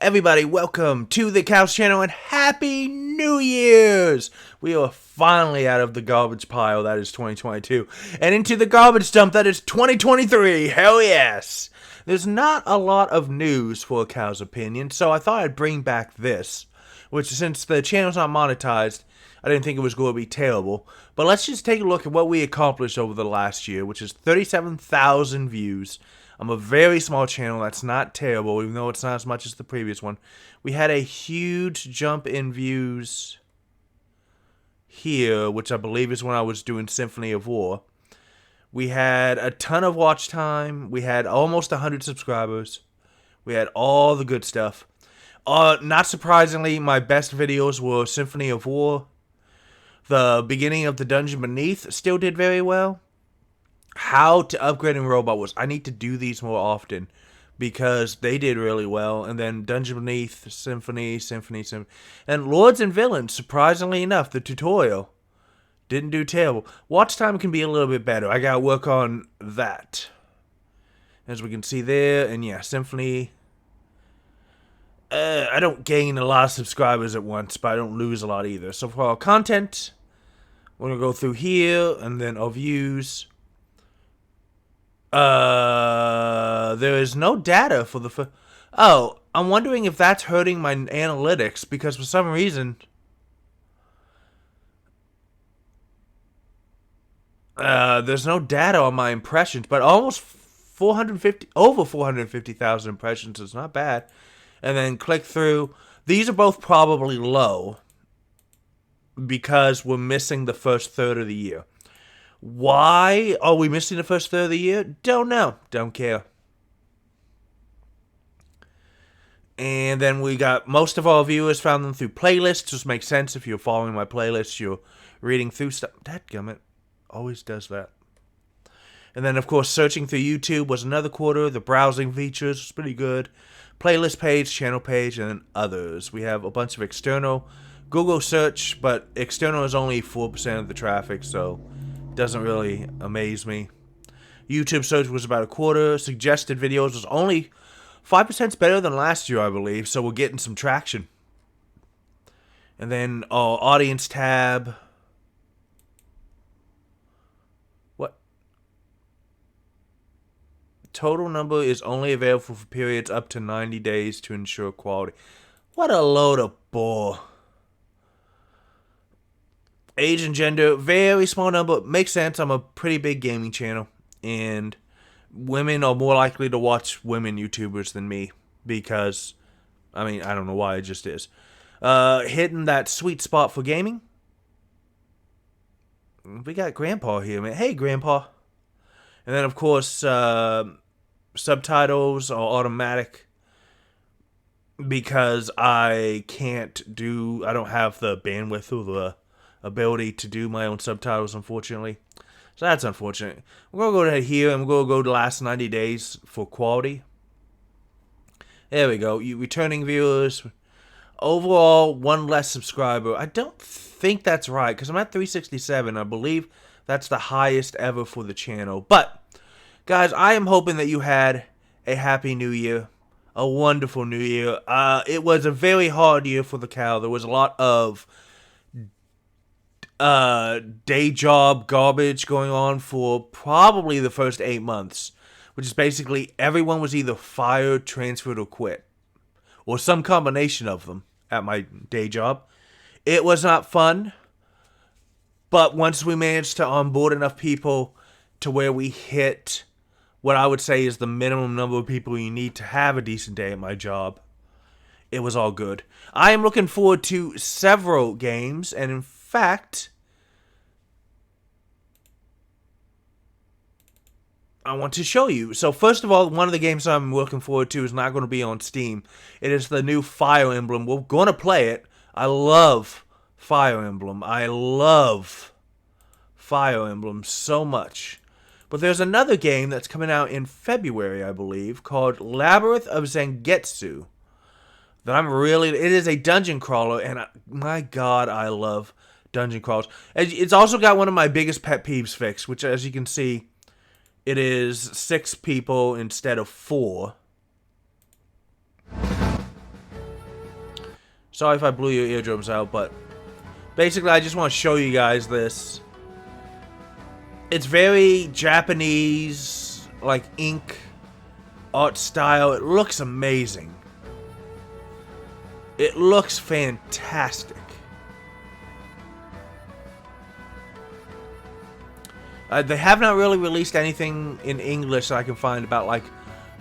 Everybody, welcome to the Couch Channel and Happy New Year's! We are finally out of the garbage pile that is 2022 and into the garbage dump that is 2023. Hell yes! There's not a lot of news for a cow's opinion, so I thought I'd bring back this, which since the channel's not monetized, I didn't think it was going to be terrible. But let's just take a look at what we accomplished over the last year, which is 37,000 views. I'm a very small channel. That's not terrible, even though it's not as much as the previous one. We had a huge jump in views here, which I believe is when I was doing Symphony of War. We had a ton of watch time. We had almost 100 subscribers. We had all the good stuff. Not surprisingly, my best videos were Symphony of War. The beginning of the Dungeon Beneath still did very well. How to upgrade in Robot Wars. I need to do these more often because they did really well. And then Dungeon Beneath, Symphony. And Lords and Villains, surprisingly enough, the tutorial didn't do terrible. Watch time can be a little bit better. I gotta work on that. As we can see there, and yeah, Symphony. I don't gain a lot of subscribers at once, but I don't lose a lot either. So for our content, we're gonna go through here, and then our views. There is no data for the oh, I'm wondering if that's hurting my analytics because for some reason there's no data on my impressions, but almost 450,000 impressions is not bad. And then click through. These are both probably low because we're missing the first third of the year. Why are we missing the first third of the year? Don't know. Don't care. And then we got most of our viewers found them through playlists. Just makes sense if you're following my playlist, you're reading through stuff. Dadgummit. Always does that. And then, of course, searching through YouTube was another quarter. The browsing features was pretty good. Playlist page, channel page, and then others. We have a bunch of external Google search, but external is only 4% of the traffic, so doesn't really amaze me. YouTube search was about a quarter. Suggested videos was only 5% better than last year, I believe, so we're getting some traction. And then our audience tab. What? Total number is only available for periods up to 90 days to ensure quality. What a load of bull. Age and gender, very small number. Makes sense. I'm a pretty big gaming channel. And women are more likely to watch women YouTubers than me. Because, I mean, I don't know why, it just is. Hitting that sweet spot for gaming. We got Grandpa here, man. Hey, Grandpa. And then, of course, subtitles are automatic. Because I don't have the bandwidth or the ability to do my own subtitles, unfortunately. So that's unfortunate. We're going to go ahead here and we're going to go to the last 90 days for quality. There we go. You returning viewers. Overall, one less subscriber. I don't think that's right because I'm at 367. I believe that's the highest ever for the channel. But, guys, I am hoping that you had a happy new year. A wonderful new year. It was a very hard year for the cow. There was a lot of day job garbage going on for probably the first 8 months, which is basically everyone was either fired, transferred, or quit, or some combination of them at my day job. It was not fun, but once we managed to onboard enough people to where we hit what I would say is the minimum number of people you need to have a decent day at my job, it was all good. I am looking forward to several games, and in fact, I want to show you. So first of all, one of the games I'm looking forward to is not going to be on Steam. It is the new Fire Emblem. We're going to play it. I love Fire Emblem. I love Fire Emblem so much. But there's another game that's coming out in February, I believe, called Labyrinth of Zangetsu. It is a dungeon crawler, and my God, I love dungeon crawlers. It's also got one of my biggest pet peeves fixed, which, as you can see, it is 6 people instead of 4. Sorry if I blew your eardrums out, but basically I just want to show you guys this. It's very Japanese, like ink art style. It looks amazing. It looks fantastic. They have not really released anything in English that I can find about like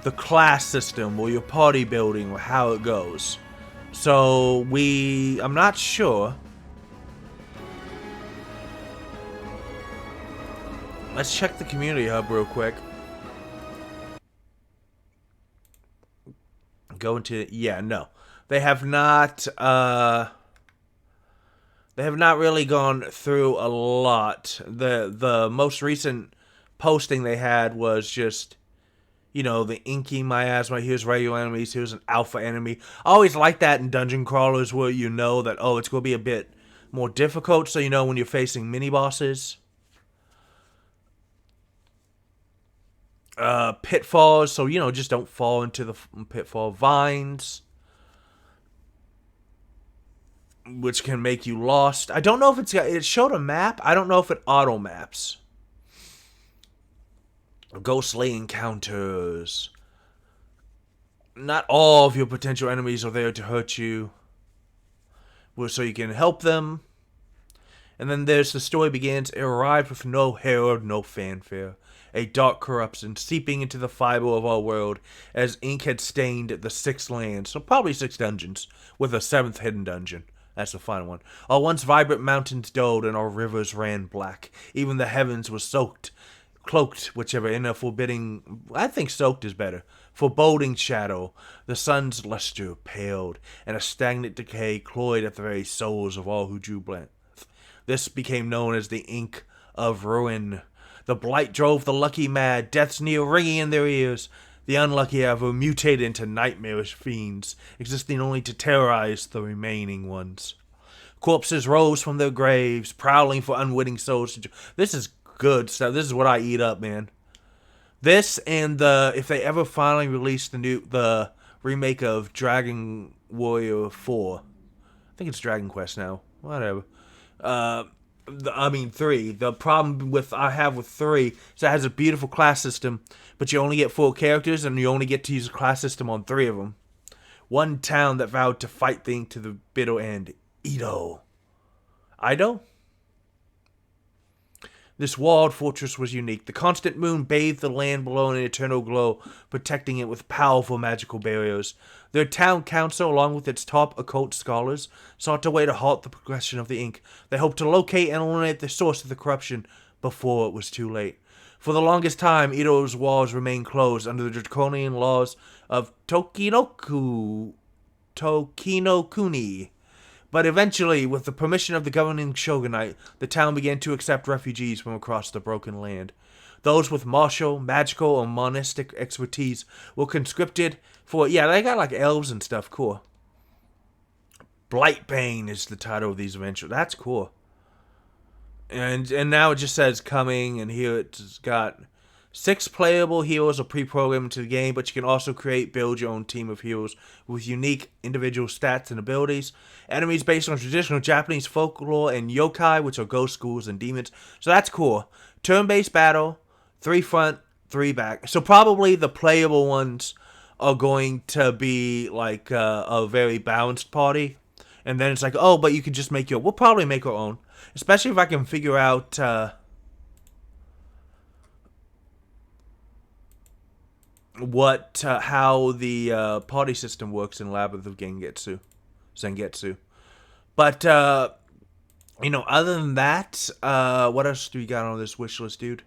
the class system or your party building or how it goes. So I'm not sure. Let's check the community hub real quick. Go into, yeah, no. They have not really gone through a lot. The most recent posting they had was just, you know, the inky miasma. Here's regular enemies. Here's an alpha enemy. I always like that in dungeon crawlers where you know that, oh, it's going to be a bit more difficult, so you know when you're facing mini bosses. Pitfalls, so you know, just don't fall into the pitfall. Vines, which can make you lost. I don't know if it showed a map. I don't know if it auto maps. Ghostly encounters. Not all of your potential enemies are there to hurt you, so you can help them. And then there's the story begins. It arrived with no herald, no fanfare. A dark corruption seeping into the fiber of our world as ink had stained the 6 lands, so probably 6 dungeons, with a 7th hidden dungeon. That's the final one. Our once vibrant mountains dulled and our rivers ran black. Even the heavens were cloaked, whichever, in a forbidding, I think soaked is better, foreboding shadow. The sun's luster paled, and a stagnant decay cloyed at the very souls of all who drew breath. This became known as the Ink of Ruin. The blight drove the lucky mad, death's knell ringing in their ears. The unlucky ever mutated into nightmarish fiends, existing only to terrorize the remaining ones. Corpses rose from their graves, prowling for unwitting souls. This is good stuff. This is what I eat up, man. This and if they ever finally release the remake of Dragon Warrior 4. I think it's Dragon Quest now. Whatever. 3. The problem I have with 3 is it has a beautiful class system, but you only get 4 characters, and you only get to use a class system on 3 of them. One town that vowed to fight the ink to the bitter end. Ido. This walled fortress was unique. The constant moon bathed the land below in an eternal glow, protecting it with powerful magical barriers. Their town council, along with its top occult scholars, sought a way to halt the progression of the ink. They hoped to locate and eliminate the source of the corruption before it was too late. For the longest time, Ido's walls remained closed under the draconian laws of Tokinokuni. But eventually, with the permission of the governing shogunate, the town began to accept refugees from across the broken land. Those with martial, magical, or monastic expertise were conscripted for... Yeah, they got like elves and stuff. Cool. Blightbane is the title of these adventures. That's cool. And now it just says coming, and here it's got 6 playable heroes are pre-programmed into the game, but you can also build your own team of heroes with unique individual stats and abilities. Enemies based on traditional Japanese folklore and yokai, which are ghost schools and demons. So that's cool. Turn-based battle, 3 front, 3 back. So probably the playable ones are going to be like a very balanced party. And then it's like, oh, but you can just make we'll probably make our own. Especially if I can figure out... how the party system works in Labyrinth of Zangetsu. But other than that, what else do we got on this wish list, dude?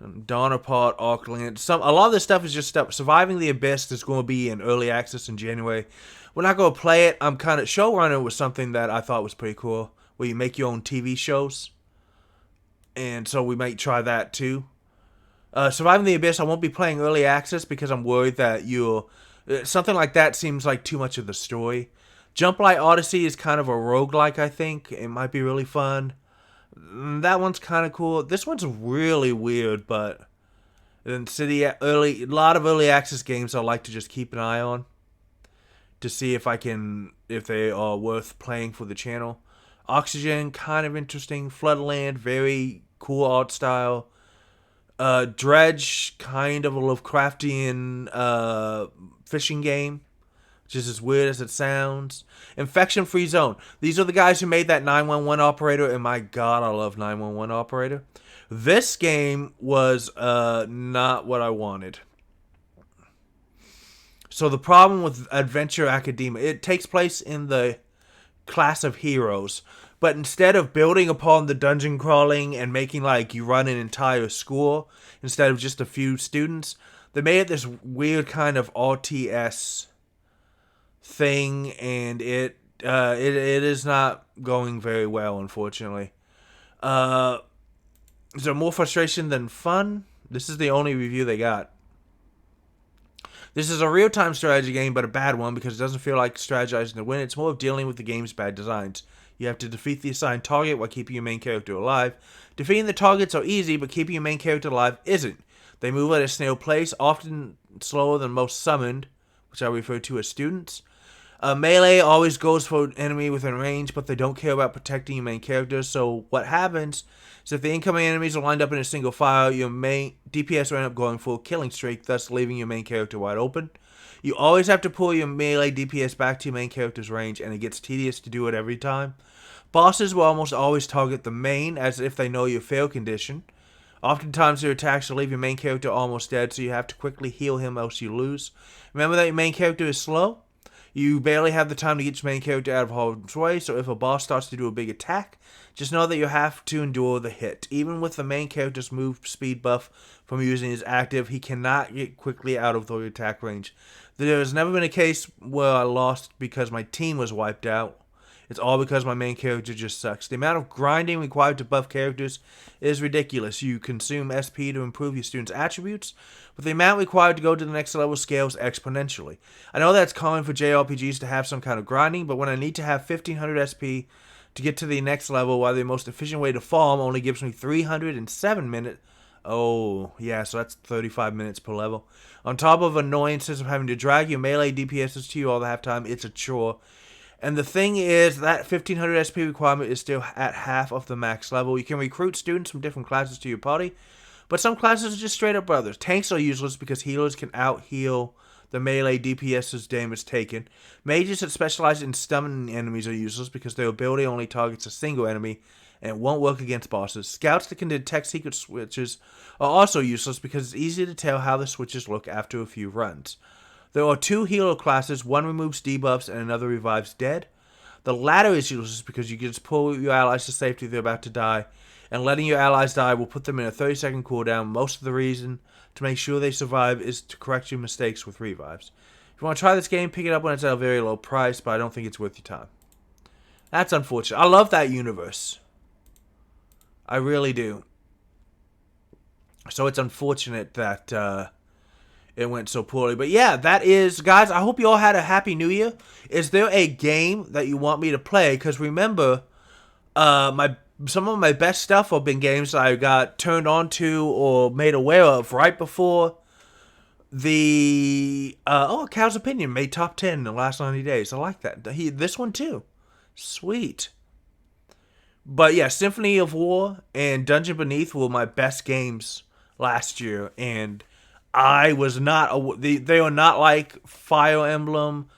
Donnerpart, Arkland. A lot of this stuff is just stuff. Surviving the Abyss is going to be in early access in January. We're not going to play it. I'm kind of... Showrunner was something that I thought was pretty cool, where you make your own TV shows. And so we might try that too. Surviving the Abyss, I won't be playing early access because I'm worried that something like that seems like too much of the story. Jump Light Odyssey is kind of a roguelike, I think. It might be really fun. That one's kind of cool. This one's really weird, but then a lot of early access games I like to just keep an eye on. to see if they are worth playing for the channel. Oxygen, kind of interesting. Floodland, very cool art style. Dredge, kind of a Lovecraftian fishing game, which is as weird as it sounds. Infection Free Zone. These are the guys who made that 911 Operator, and my god, I love 911 Operator. This game was not what I wanted. So the problem with Adventure Academia, it takes place in the class of heroes, but instead of building upon the dungeon crawling and making like you run an entire school instead of just a few students, they made it this weird kind of RTS thing, and it is not going very well, unfortunately. Is there more frustration than fun? This is the only review they got. This is a real-time strategy game, but a bad one because it doesn't feel like strategizing to win. It's more of dealing with the game's bad designs. You have to defeat the assigned target while keeping your main character alive. Defeating the targets are easy, but keeping your main character alive isn't. They move at a snail pace, often slower than most summoned, which I refer to as students. Melee always goes for an enemy within range, but they don't care about protecting your main character. So what happens is if the incoming enemies are lined up in a single file, your main DPS will end up going full killing streak, thus leaving your main character wide open. You always have to pull your melee DPS back to your main character's range, and it gets tedious to do it every time. Bosses will almost always target the main, as if they know your fail condition. Oftentimes their attacks will leave your main character almost dead, so you have to quickly heal him else you lose. Remember that your main character is slow? You barely have the time to get your main character out of harm's way, so if a boss starts to do a big attack, just know that you have to endure the hit. Even with the main character's move speed buff from using his active, he cannot get quickly out of the attack range. There has never been a case where I lost because my team was wiped out. It's all because my main character just sucks. The amount of grinding required to buff characters is ridiculous. You consume SP to improve your students' attributes, but the amount required to go to the next level scales exponentially. I know that's common for JRPGs to have some kind of grinding, but when I need to have 1500 SP to get to the next level, while the most efficient way to farm only gives me 307 minutes. Oh, yeah, so that's 35 minutes per level. On top of annoyances of having to drag your melee DPSs to you all the half-time, it's a chore. And the thing is, that 1500 SP requirement is still at half of the max level. You can recruit students from different classes to your party, but some classes are just straight up brothers. Tanks are useless because healers can out-heal the melee DPS's damage taken. Mages that specialize in summoning enemies are useless because their ability only targets a single enemy, and it won't work against bosses. Scouts that can detect secret switches are also useless because it's easy to tell how the switches look after a few runs. There are two healer classes, one removes debuffs and another revives dead. The latter is useless because you can just pull your allies to safety if they're about to die, and letting your allies die will put them in a 30-second cooldown. Most of the reason to make sure they survive is to correct your mistakes with revives. If you want to try this game, pick it up when it's at a very low price, but I don't think it's worth your time. That's unfortunate. I love that universe. I really do. So it's unfortunate that it went so poorly. But yeah, that is, guys, I hope you all had a happy new year. Is there a game that you want me to play? Because remember, some of my best stuff have been games I got turned on to or made aware of right before the Cow's Opinion made top 10 in the last 90 days. I like that. This one too. Sweet. But yeah, Symphony of War and Dungeon Beneath were my best games last year, and I was not. They are not like Fire Emblem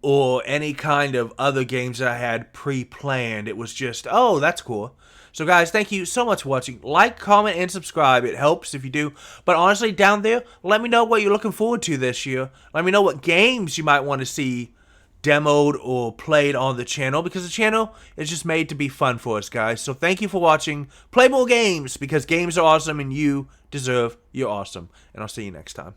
or any kind of other games that I had pre-planned. It was just, oh, that's cool. So guys, thank you so much for watching. Like, comment, and subscribe. It helps if you do. But honestly, down there, let me know what you're looking forward to this year. Let me know what games you might want to see demoed or played on the channel, because the channel is just made to be fun for us, guys. So thank you for watching. Play more games, because games are awesome and you deserve your awesome. And I'll see you next time.